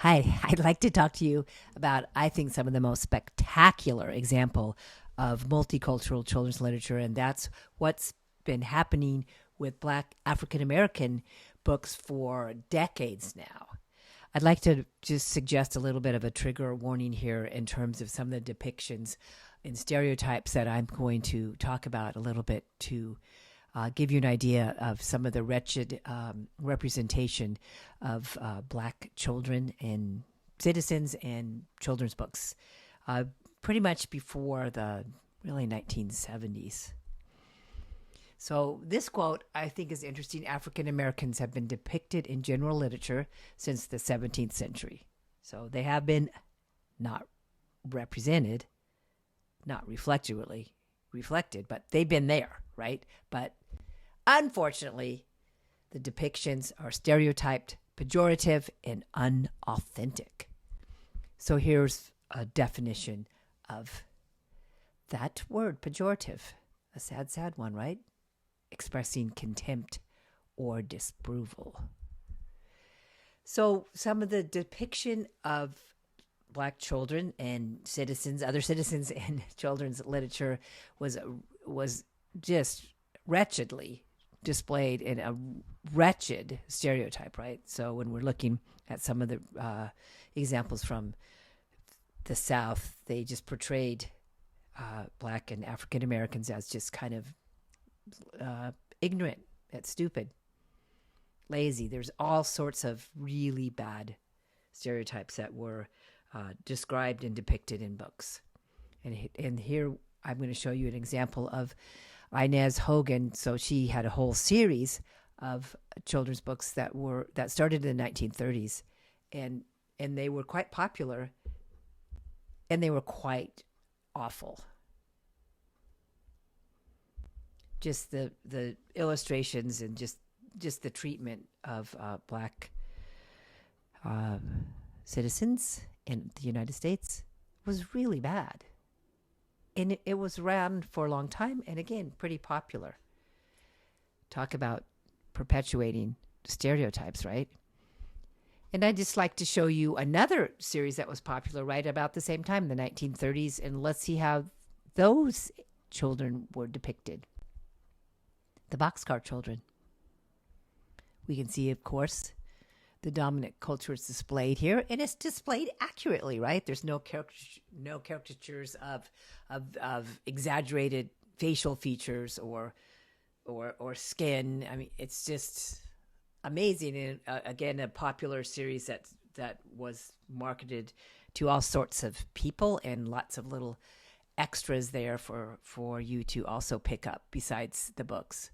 Hi, I'd like to talk to you about, I think, some of the most spectacular example of multicultural children's literature, and that's what's been happening with Black African American books for decades now. I'd like to just suggest a little bit of a trigger warning here in terms of some of the depictions and stereotypes that I'm going to talk about a little bit to give you an idea of some of the wretched representation of Black children and citizens and children's books, pretty much before the really 1970s. So this quote, I think, is interesting. African Americans have been depicted in general literature since the 17th century. So they have been not represented, not reflected, but they've been there, right? But unfortunately, the depictions are stereotyped, pejorative, and unauthentic. So here's a definition of that word, pejorative. A sad, sad one, right? Expressing contempt or disapproval. So some of the depiction of Black children and citizens, other citizens in children's literature was just wretchedly displayed in a wretched stereotype, right? So when we're looking at some of the examples from the South, they just portrayed Black and African Americans as just kind of ignorant, that's stupid, lazy. There's all sorts of really bad stereotypes that were described and depicted in books. And here I'm going to show you an example of Inez Hogan. So she had a whole series of children's books that started in the 1930s, and they were quite popular, and they were quite awful. Just the illustrations and just the treatment of Black citizens in the United States was really bad. And it was around for a long time, and again, pretty popular. Talk about perpetuating stereotypes, right? And I'd just like to show you another series that was popular right about the same time, the 1930s, and let's see how those children were depicted. The Boxcar Children. We can see, of course, the dominant culture is displayed here, and it's displayed accurately, right? There's no caricatures of exaggerated facial features or skin. I mean, it's just amazing. And again, a popular series that was marketed to all sorts of people, and lots of little extras there for you to also pick up besides the books.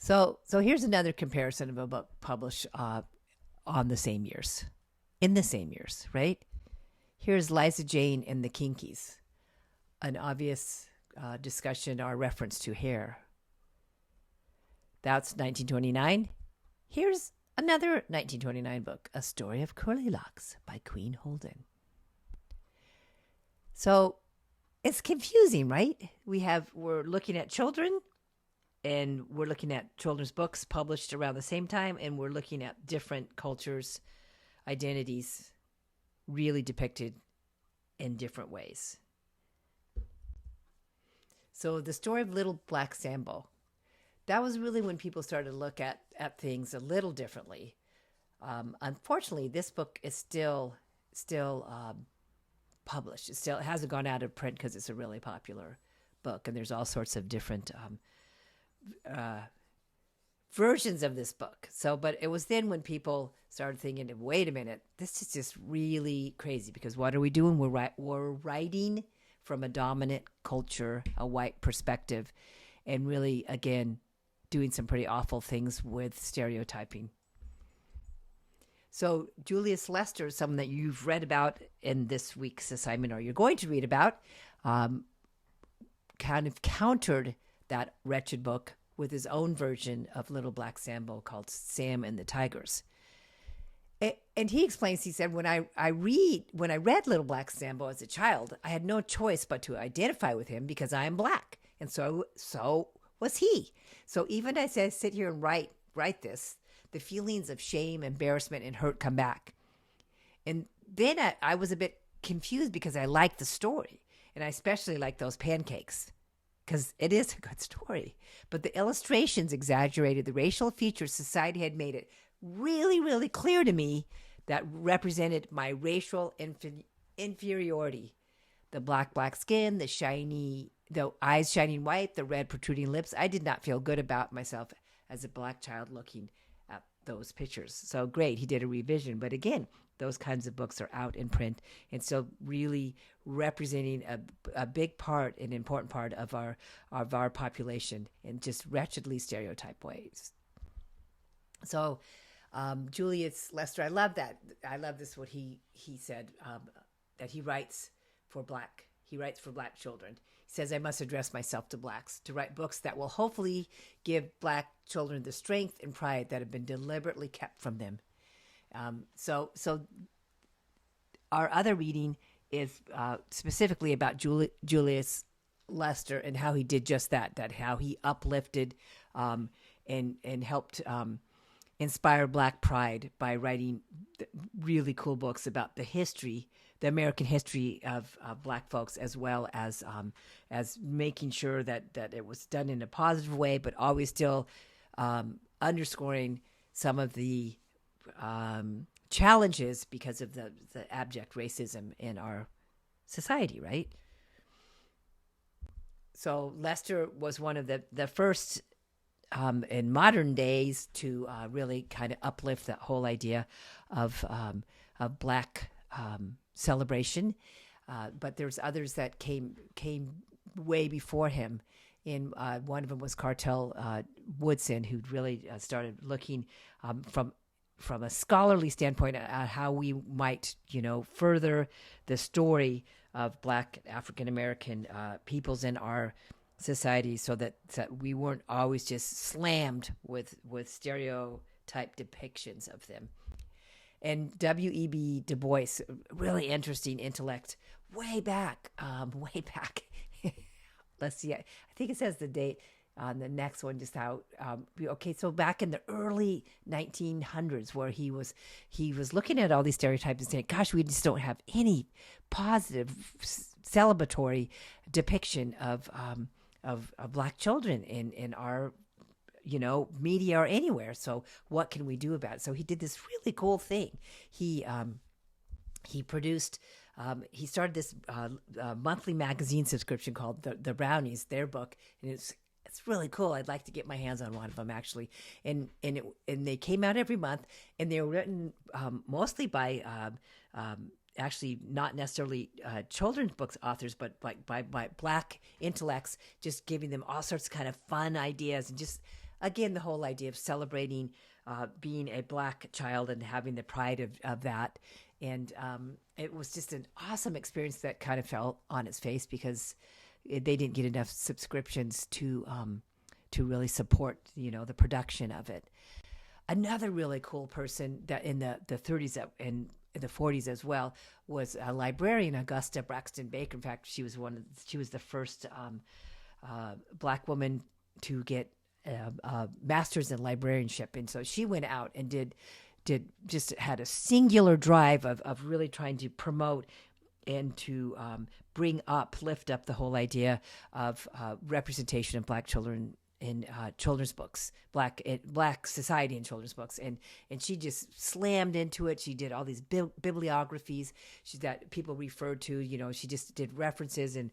So here's another comparison of a book published in the same years, right? Here's Liza Jane and the Kinkies, an obvious discussion or reference to hair. That's 1929. Here's another 1929 book, A Story of Curly Locks by Queen Holden. So it's confusing, right? We're looking at children, and we're looking at children's books published around the same time, and we're looking at different cultures, identities, really depicted in different ways. So the story of Little Black Sambo, that was really when people started to look at things a little differently. Unfortunately, this book is still published. It hasn't gone out of print because it's a really popular book, and there's all sorts of different versions of this book. But it was then when people started thinking, wait a minute, this is just really crazy, because what are we doing? We're writing from a dominant culture, a white perspective, and really, again, doing some pretty awful things with stereotyping. So Julius Lester, someone that you've read about in this week's assignment, or you're going to read about, kind of countered that wretched book with his own version of Little Black Sambo called Sam and the Tigers. And he explains, he said, when I read Little Black Sambo as a child, I had no choice but to identify with him because I am Black. And so was he. So even as I sit here and write write this, the feelings of shame, embarrassment, and hurt come back. And then I was a bit confused because I liked the story, and I especially like those pancakes because it is a good story. But the illustrations exaggerated the racial features society had made it really, really clear to me that represented my racial inferiority. The black skin, the eyes shining white, the red protruding lips. I did not feel good about myself as a black child looking at those pictures. So great, he did a revision. But again, those kinds of books are out in print and still really representing a big part, an important part of our population in just wretchedly stereotyped ways. So Julius Lester, I love that. I love this, what he said, that he writes for black children. He says, I must address myself to blacks, to write books that will hopefully give black children the strength and pride that have been deliberately kept from them. So our other reading is specifically about Julius Lester and how he did just that how he uplifted and helped inspire black pride by writing really cool books about the American history of black folks, as well as making sure that it was done in a positive way, but always still underscoring some of the challenges because of the abject racism in our society, right? So Lester was one of the first in modern days to really kind of uplift that whole idea of black celebration. But there's others that came way before him. And one of them was Cartel Woodson, who really started looking from a scholarly standpoint at how we might, further the story of black African American peoples in our society, so that we weren't always just slammed with stereotype depictions of them. And W.E.B. Du Bois, really interesting intellect, way back. Let's see, I think it says the date on the next one, just how, so back in the early 1900s, where he was looking at all these stereotypes and saying, gosh, we just don't have any positive celebratory depiction of black children in our media or anywhere. So what can we do about it? So he did this really cool thing. He produced he started this monthly magazine subscription called the Brownies, their book, and it's really cool. I'd like to get my hands on one of them, actually. And they came out every month, and they were written mostly by actually not necessarily children's books authors, but like by black intellects, just giving them all sorts of kind of fun ideas, and just, again, the whole idea of celebrating being a black child and having the pride of that. And it was just an awesome experience that kind of fell on its face because they didn't get enough subscriptions to really support, the production of it. Another really cool person that in the 30s and in the 40s as well was a librarian, Augusta Braxton Baker. In fact, she was the first black woman to get a master's in librarianship, and so she went out and had a singular drive of really trying to promote and to lift up the whole idea of representation of black children in children's books, black society in children's books, and she just slammed into it. She did all these bibliographies that people referred to. She just did references and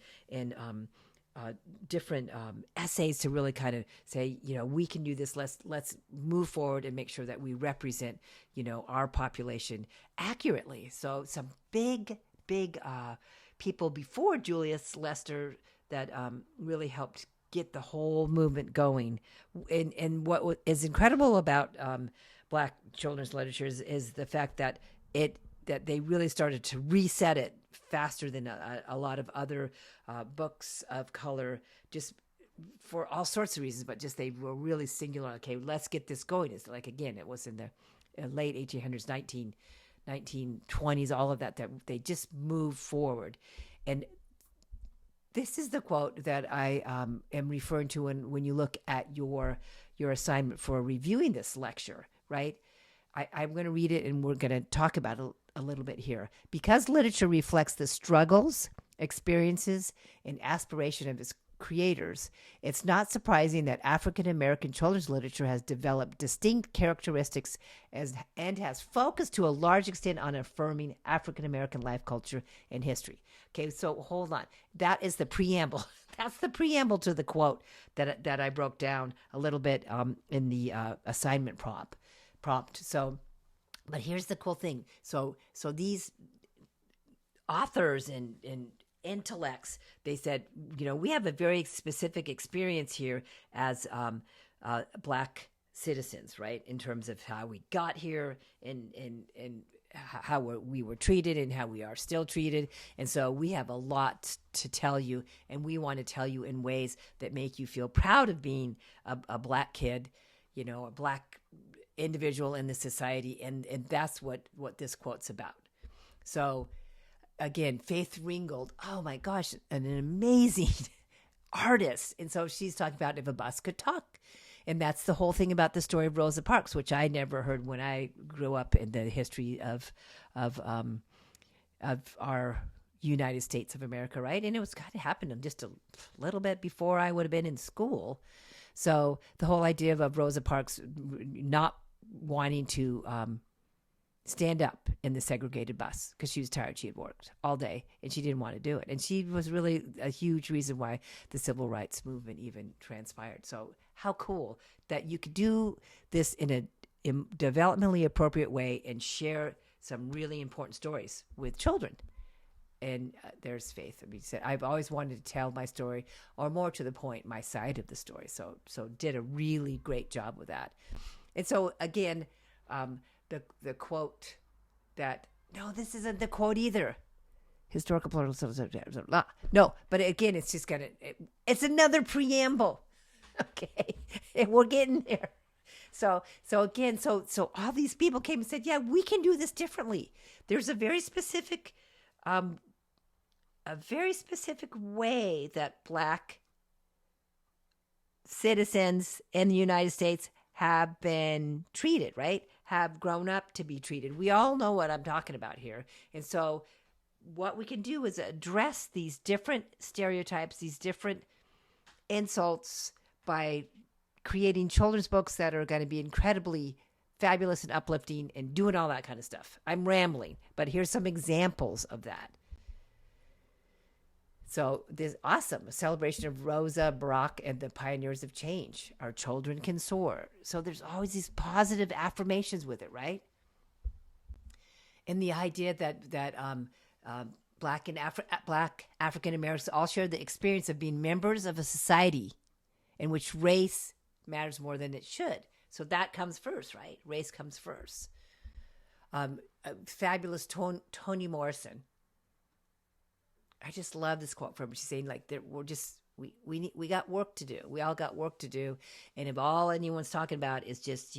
different essays to really kind of say, we can do this. Let's move forward and make sure that we represent, our population accurately. So some big people before Julius Lester that really helped get the whole movement going. And what is incredible about black children's literature is the fact that they really started to reset it faster than a lot of other books of color, just for all sorts of reasons, but just they were really singular. Okay, let's get this going. It's like, again, it was in the late 1800s, 1920s, all of that they just moved forward. And This is the quote that I am referring to when you look at your assignment for reviewing this lecture, right? I'm going to read it and we're going to talk about it a little bit here. Because literature reflects the struggles, experiences, and aspiration of its creators, it's not surprising that African American children's literature has developed distinct characteristics and has focused to a large extent on affirming African American life, culture, and history. Okay, so hold on. That is the preamble. That's the preamble to the quote that I broke down a little bit in the assignment prompt. So, but here's the cool thing. So these authors and intellects, they said, we have a very specific experience here as Black citizens, right? In terms of how we got here and how we were treated and how we are still treated. And so we have a lot to tell you, and we want to tell you in ways that make you feel proud of being a Black kid, a Black individual in the society. And that's what this quote's about. So again, Faith Ringgold, oh my gosh, an amazing artist. And so she's talking about if a bus could talk. And that's the whole thing about the story of Rosa Parks, which I never heard when I grew up in the history of our United States of America, right? And it was kind of happening just a little bit before I would have been in school. So the whole idea of Rosa Parks not wanting to stand up in the segregated bus because she was tired. She had worked all day and she didn't want to do it. And she was really a huge reason why the civil rights movement even transpired. So how cool that you could do this in a developmentally appropriate way and share some really important stories with children. And there's Faith. I mean, I've always wanted to tell my story, or more to the point, my side of the story. So did a really great job with that. And so again, the quote that, no, this isn't the quote either. Historical plural. No, but again, it's just it's another preamble. Okay. And we're getting there. So again, so all these people came and said, yeah, we can do this differently. There's a very specific way that Black citizens in the United States have been treated, right? Have grown up to be treated. We all know what I'm talking about here. And so what we can do is address these different stereotypes, these different insults by creating children's books that are going to be incredibly fabulous and uplifting and doing all that kind of stuff. I'm rambling, but here's some examples of that. So this awesome, a celebration of Rosa, Barack, and the pioneers of change. Our children can soar. So there's always these positive affirmations with it, right? And the idea that Black African Americans all share the experience of being members of a society in which race matters more than it should. So that comes first, right? Race comes first. Fabulous Toni Morrison. I just love this quote from her. She's saying, like, we got work to do. We all got work to do. And if all anyone's talking about is just,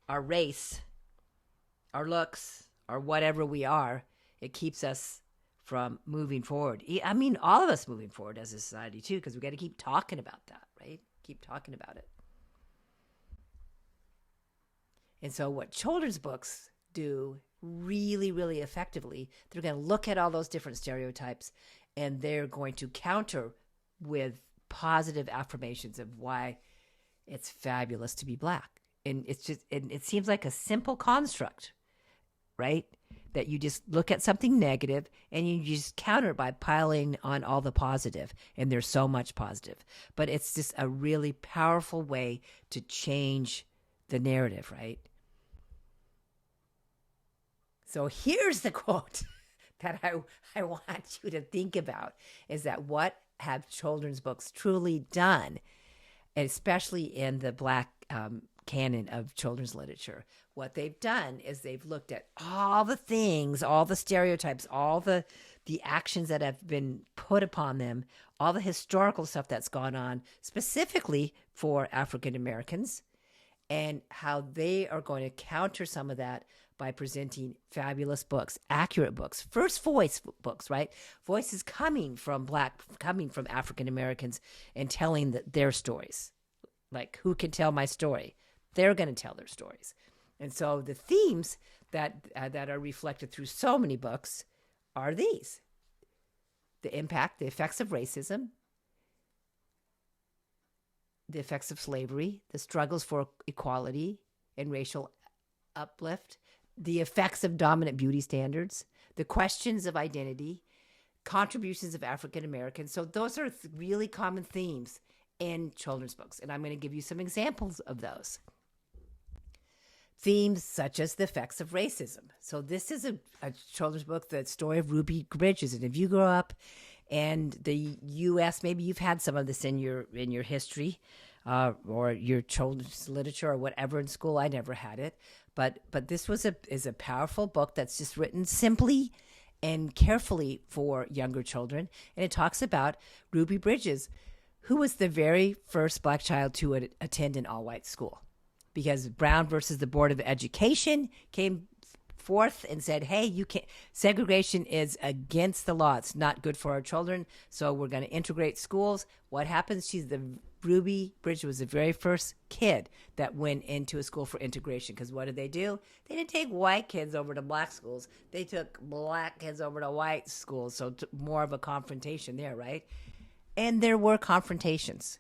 our race, our looks, or whatever we are, it keeps us from moving forward. I mean, all of us moving forward as a society, too, because we got to keep talking about that, right? Keep talking about it. And so what children's books do really, really effectively, they're going to look at all those different stereotypes and they're going to counter with positive affirmations of why it's fabulous to be Black. And it seems like a simple construct, right? That you just look at something negative and you just counter it by piling on all the positive. And there's so much positive. But it's just a really powerful way to change the narrative, right? So here's the quote that I want you to think about, is that what have children's books truly done, especially in the Black canon of children's literature? What they've done is they've looked at all the things, all the stereotypes, all the actions that have been put upon them, all the historical stuff that's gone on specifically for African Americans, and how they are going to counter some of that by presenting fabulous books, accurate books, first voice books, right? Voices coming from African Americans and telling their stories. Like, who can tell my story? They're going to tell their stories. And so the themes that are reflected through so many books are these: the effects of racism, the effects of slavery, the struggles for equality and racial uplift, the effects of dominant beauty standards, the questions of identity, contributions of African Americans. So those are really common themes in children's books. And I'm going to give you some examples of those. Themes such as the effects of racism. So this is a children's book, the story of Ruby Bridges. And if you grow up in the U.S., maybe you've had some of this in your history or your children's literature or whatever in school. I never had it. But this is a powerful book that's just written simply and carefully for younger children. And it talks about Ruby Bridges, who was the very first Black child to attend an all-white school. Because Brown versus the Board of Education came forth and said, hey, you can't, segregation is against the law. It's not good for our children. So we're going to integrate schools. What happens? Ruby Bridges was the very first kid that went into a school for integration. Because what did? They didn't take white kids over to black schools. They took black kids over to white schools. So more of a confrontation there, right? And there were confrontations.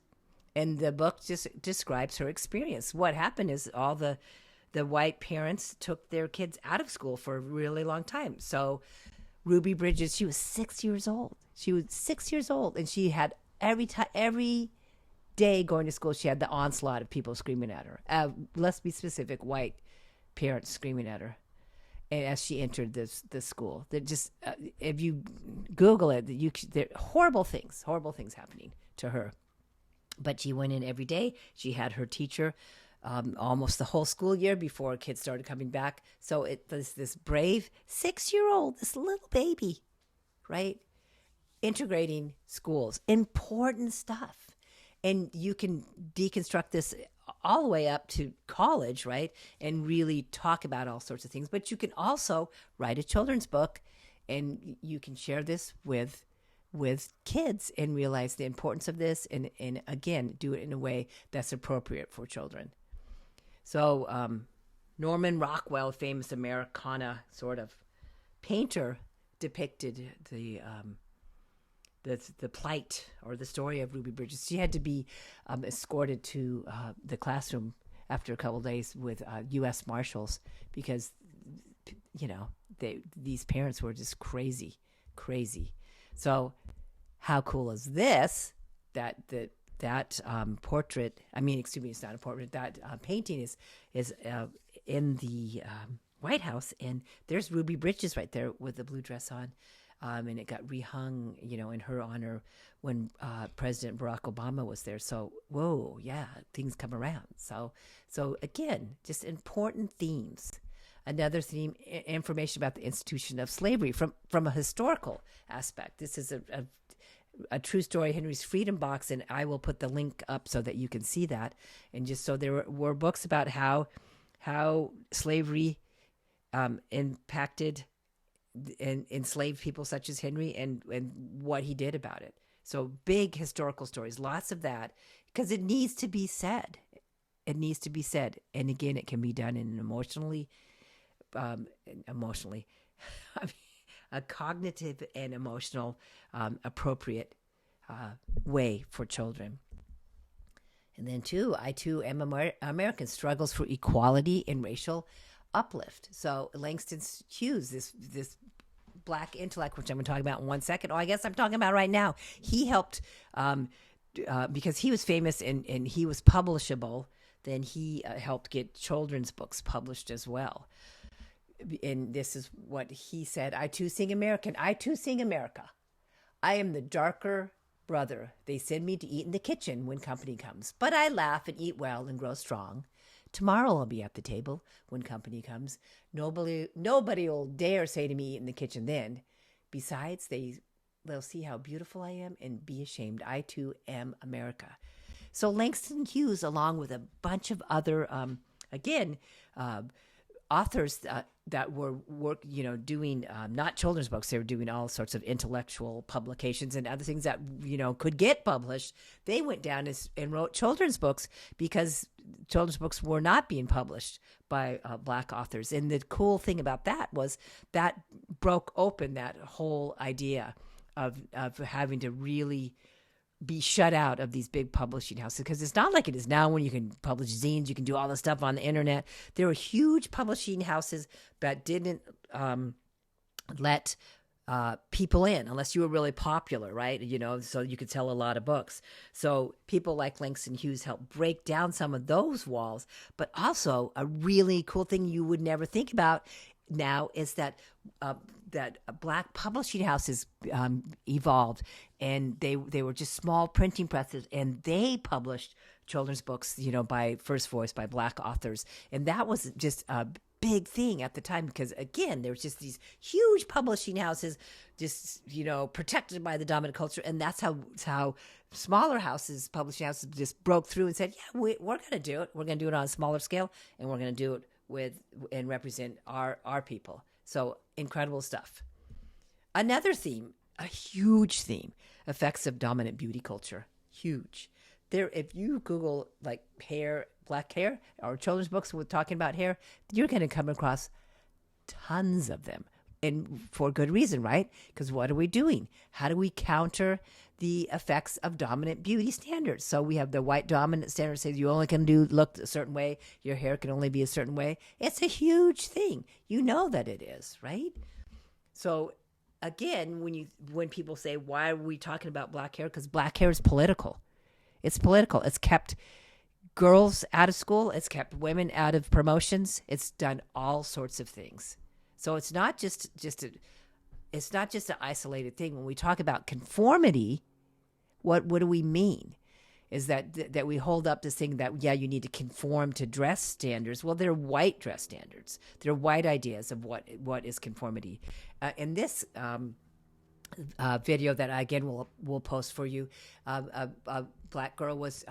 And the book just describes her experience. What happened is all the white parents took their kids out of school for a really long time. So Ruby Bridges, she was 6 years old. And she had every day going to school, she had the onslaught of people screaming at her. Let's be specific, white parents screaming at her. And as she entered the school, that just if you Google it, there horrible things happening to her. But she went in every day. She had her teacher almost the whole school year before kids started coming back. So it was this brave 6-year-old, this little baby, right? Integrating schools, important stuff. And you can deconstruct this all the way up to college, right? And really talk about all sorts of things. But you can also write a children's book, and you can share this with kids and realize the importance of this, and again, do it in a way that's appropriate for children. So Norman Rockwell, famous Americana sort of painter, depicted the plight or the story of Ruby Bridges. She had to be escorted to the classroom after a couple of days with U.S. Marshals because, these parents were just crazy. So how cool is this, that portrait, it's not a portrait, that painting is in the White House, and there's Ruby Bridges right there with the blue dress on, and it got rehung, in her honor when President Barack Obama was there. So, whoa, yeah, things come around. So again, just important themes. Another theme, information about the institution of slavery from a historical aspect. This is a true story, Henry's Freedom Box, and I will put the link up so that you can see that. And just so there were books about how slavery impacted and enslaved people such as Henry and what he did about it. So big historical stories, lots of that, because it needs to be said. It needs to be said. And again, it can be done in an a cognitive and emotional appropriate way for children. And then I too am American, struggles for equality and racial uplift. So Langston Hughes, this Black intellect, which I'm going to talk about in 1 second. I guess I'm talking about right now. He helped because he was famous and he was publishable. Then he helped get children's books published as well. And this is what he said: I too sing American. I too sing America. I am the darker brother. They send me to eat in the kitchen when company comes. But I laugh and eat well and grow strong. Tomorrow I'll be at the table when company comes. Nobody will dare say to me, eat in the kitchen then. Besides, they'll see how beautiful I am and be ashamed. I too am America. So Langston Hughes, along with a bunch of other, authors, that were doing not children's books. They were doing all sorts of intellectual publications and other things that could get published. They went down and wrote children's books because children's books were not being published by Black authors. And the cool thing about that was that broke open that whole idea of having to really be shut out of these big publishing houses, because it's not like it is now when you can publish zines, you can do all this stuff on the internet. There were huge publishing houses that didn't let people in unless you were really popular, right? So you could sell a lot of books. So people like Langston Hughes helped break down some of those walls. But also a really cool thing you would never think about now is that Black publishing houses evolved, and they were just small printing presses, and they published children's books, by first voice by Black authors, and that was just a big thing at the time because again there was just these huge publishing houses, just protected by the dominant culture, and that's how smaller houses, publishing houses, just broke through and said, yeah, we're going to do it. We're going to do it on a smaller scale, and we're going to do it and represent our people. So incredible stuff. Another theme, a huge theme, effects of dominant beauty culture. Huge. There, if you Google like hair, black hair, or children's books with talking about hair, you're going to come across tons of them, and for good reason, right? Because what are we doing? How do we counter the effects of dominant beauty standards? So we have the white dominant standard says you only can look a certain way, your hair can only be a certain way. It's a huge thing. You know that it is, right? So again, when people say, why are we talking about black hair? Because black hair is political. It's political. It's kept girls out of school. It's kept women out of promotions. It's done all sorts of things. So it's not just an isolated thing. When we talk about conformity, what do we mean? Is that we hold up this thing that, yeah, you need to conform to dress standards. Well, they're white dress standards. They're white ideas of what is conformity. In this video that I, again, will post for you, a black girl was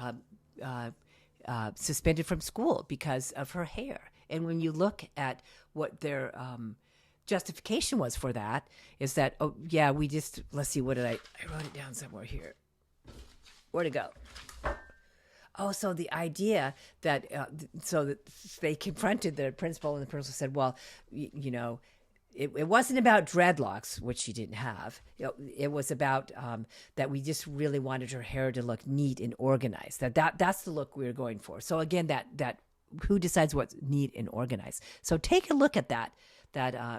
suspended from school because of her hair. And when you look at what their justification was for that, is that, oh, yeah, let's see, what did I wrote it down somewhere here. Where'd it go? Oh, so the idea that, so that they confronted the principal, and the principal said, well, it wasn't about dreadlocks, which she didn't have. It was about that we just really wanted her hair to look neat and organized. That's the look we were going for. So again, that who decides what's neat and organized? So take a look at that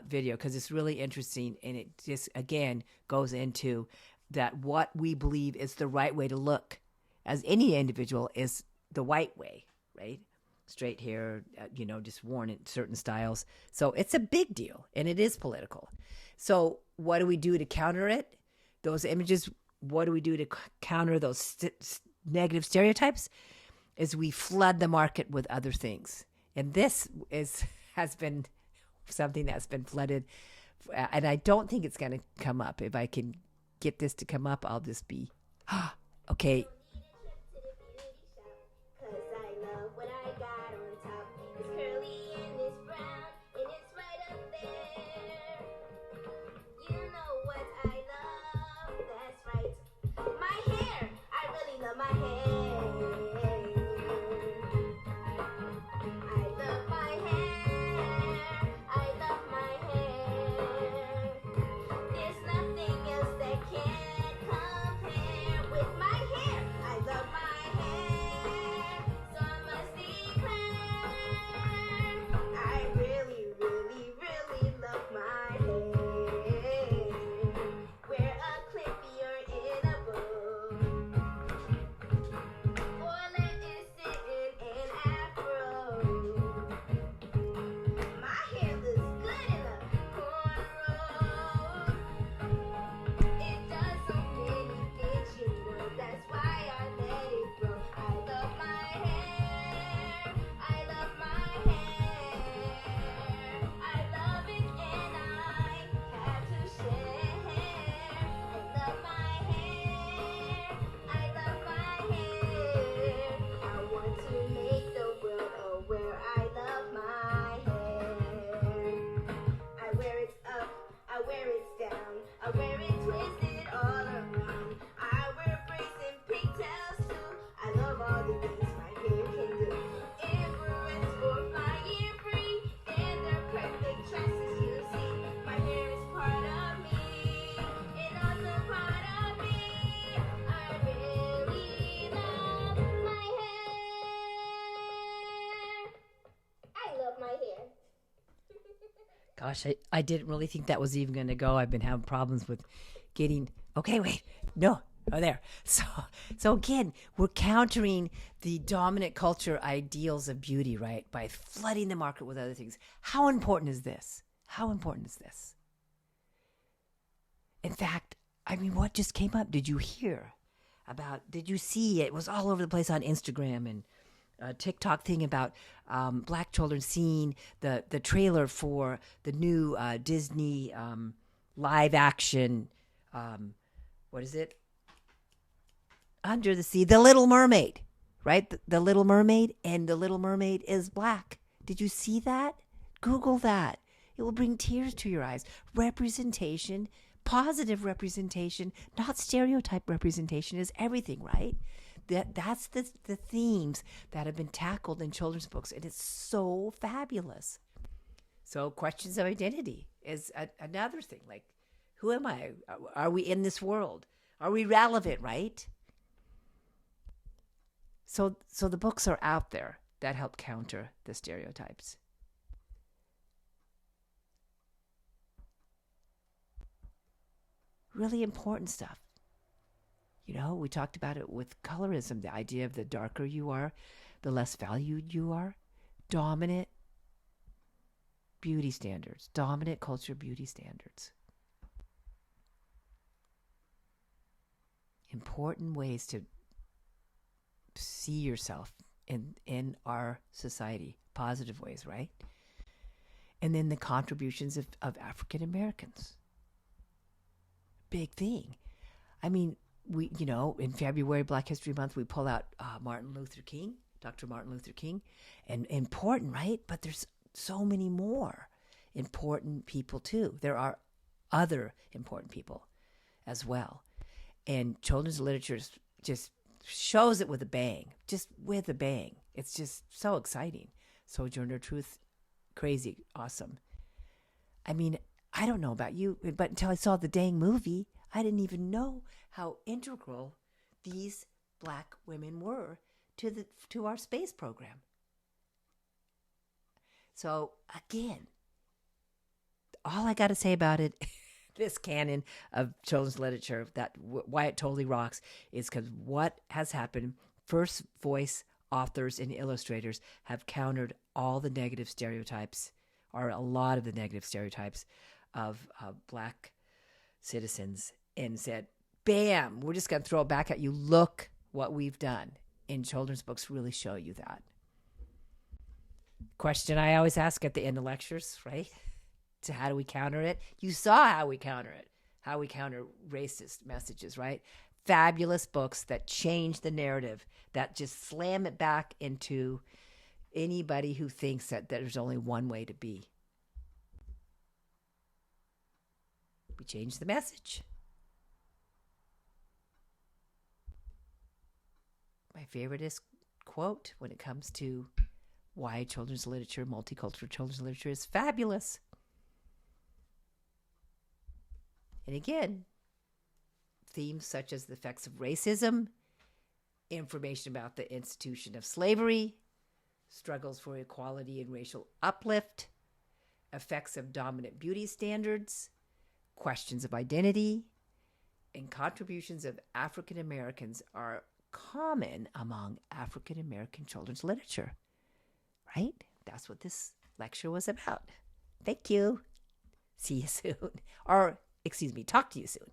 video, because it's really interesting, and it just again goes into that what we believe is the right way to look as any individual is the white way, right? Straight hair, just worn in certain styles. So it's a big deal, and it is political. So what do we do to counter it? Those images, what do we do to counter those negative stereotypes? Is we flood the market with other things. And this has been something that's been flooded, and I don't think it's going to come up. If I can get this to come up, I'll just be, okay. Gosh, I didn't really think that was even going to go. I've been having problems with getting. Okay, wait, no, oh there. So again, we're countering the dominant culture ideals of beauty, right, by flooding the market with other things. How important is this? How important is this? In fact, I mean, what just came up? Did you hear about? Did you see? It was all over the place on Instagram and a TikTok thing about black children seeing the trailer for the new Disney live action. What is it? Under the Sea, The Little Mermaid, right? The Little Mermaid, and The Little Mermaid is black. Did you see that? Google that. It will bring tears to your eyes. Representation, positive representation, not stereotype representation, is everything, right? That's the themes that have been tackled in children's books, and it's so fabulous. So questions of identity is another thing. Like, who am I? Are we in this world? Are we relevant, right? So the books are out there that help counter the stereotypes. Really important stuff. You know, we talked about it with colorism, the idea of the darker you are, the less valued you are. Dominant beauty standards, dominant culture beauty standards. Important ways to see yourself in our society, positive ways, right? And then the contributions of African Americans. Big thing. I mean, we, in February, Black History Month, we pull out Dr. Martin Luther King, and important, right? But there's so many more important people too. There are other important people as well. And children's literature just shows it with a bang, just with a bang. It's just so exciting. Sojourner Truth, crazy, awesome. I mean, I don't know about you, but until I saw the dang movie, I didn't even know how integral these black women were to our space program. So again, all I got to say about it, this canon of children's literature, that why it totally rocks, is because what has happened, first voice authors and illustrators have countered all the negative stereotypes, or a lot of the negative stereotypes of black citizens, and said, bam, we're just going to throw it back at you. Look what we've done. And children's books really show you that. Question I always ask at the end of lectures, right? To how do we counter it? You saw how we counter it, how we counter racist messages, right? Fabulous books that change the narrative, that just slam it back into anybody who thinks that there's only one way to be. We change the message. My favorite is quote when it comes to why children's literature, multicultural children's literature, is fabulous. And again, themes such as the effects of racism, information about the institution of slavery, struggles for equality and racial uplift, effects of dominant beauty standards, questions of identity, and contributions of African Americans are common among African American children's literature. Right? That's what this lecture was about. Thank you. See you soon. Or, excuse me, talk to you soon.